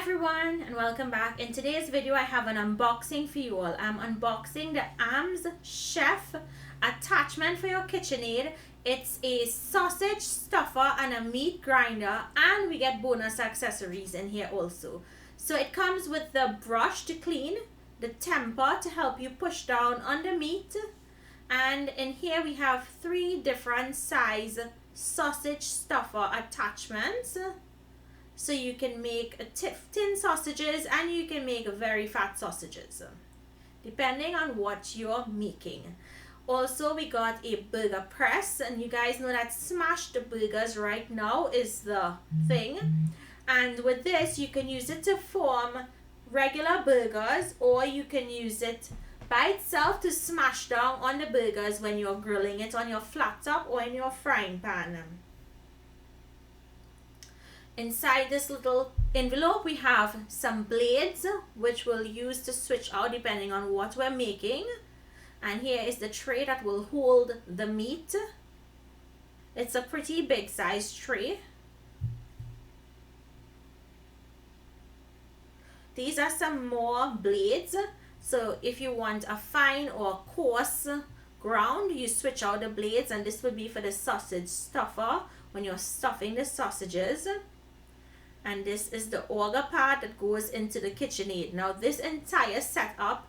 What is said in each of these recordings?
everyone and welcome back. In today's video I have an unboxing for you all. I'm unboxing the Amzchef attachment for your KitchenAid. It's a sausage stuffer and a meat grinder, and we get bonus accessories in here also. So it comes with the brush to clean, the temper to help you push down on the meat, and in here we have 3 different size sausage stuffer attachments. So you can make thin sausages and you can make very fat sausages, depending on what you're making. Also, we got a burger press, and you guys know that smashed burgers right now is the thing. And with this, you can use it to form regular burgers, or you can use it by itself to smash down on the burgers when you're grilling it on your flat top or in your frying pan. Inside this little envelope we have some blades which we'll use to switch out depending on what we're making, and here is the tray that will hold the meat. It's a pretty big size tray. These are some more blades, so if you want a fine or coarse ground, you switch out the blades, and this would be for the sausage stuffer when you're stuffing the sausages. And this is the auger part that goes into the KitchenAid. Now this entire setup,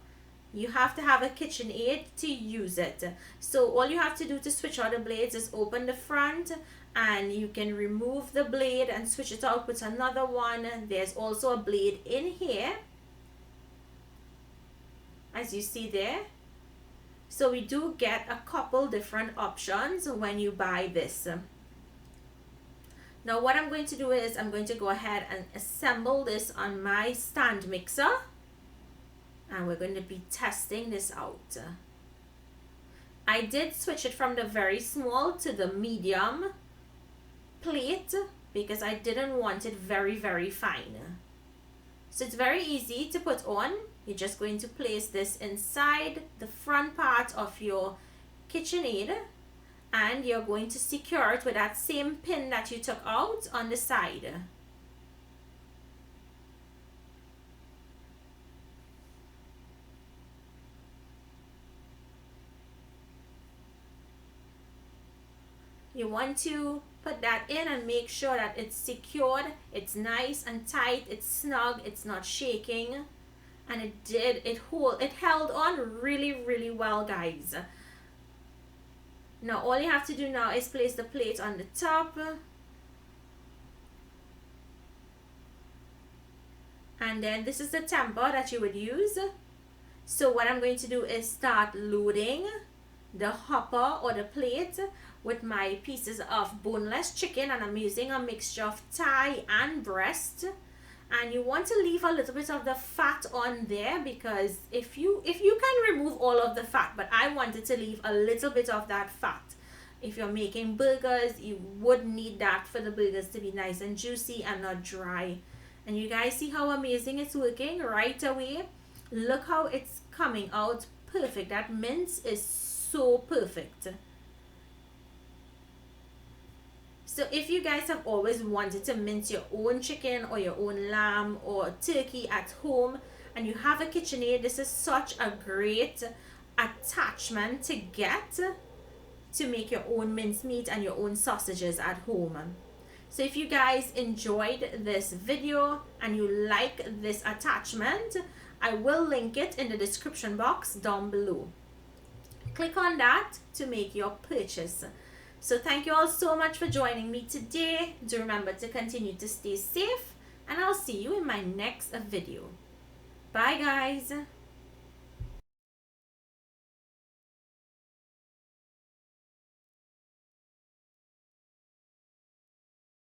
you have to have a KitchenAid to use it. So all you have to do to switch out the blades is open the front, and you can remove the blade and switch it out with another one. There's also a blade in here, as you see there. So we do get a couple different options when you buy this. Now what I'm going to do is I'm going to go ahead and assemble this on my stand mixer, and we're going to be testing this out. I did switch it from the very small to the medium plate because I didn't want it very fine. So it's very easy to put on. You're just going to place this inside the front part of your KitchenAid, and you're going to secure it with that same pin that you took out on the side. You want to put that in and make sure that it's secured, it's nice and tight, it's snug, it's not shaking, and it held on really well, guys. Now all you have to do now is place the plate on the top, and then this is the temper that you would use. So what I'm going to do is start loading the hopper or the plate with my pieces of boneless chicken, and I'm using a mixture of thigh and breast. And you want to leave a little bit of the fat on there, because if you can remove all of the fat, but I wanted to leave a little bit of that fat. If you're making burgers, you would need that for the burgers to be nice and juicy and not dry. And you guys see how amazing it's working right away. Look how it's coming out perfect. That mince is so perfect. So if you guys have always wanted to mince your own chicken or your own lamb or turkey at home and you have a KitchenAid, this is such a great attachment to get to make your own minced meat and your own sausages at home. So if you guys enjoyed this video and you like this attachment, I will link it in the description box down below. Click on that to make your purchase. So thank you all so much for joining me today. Do remember to continue to stay safe, and I'll see you in my next video. Bye guys.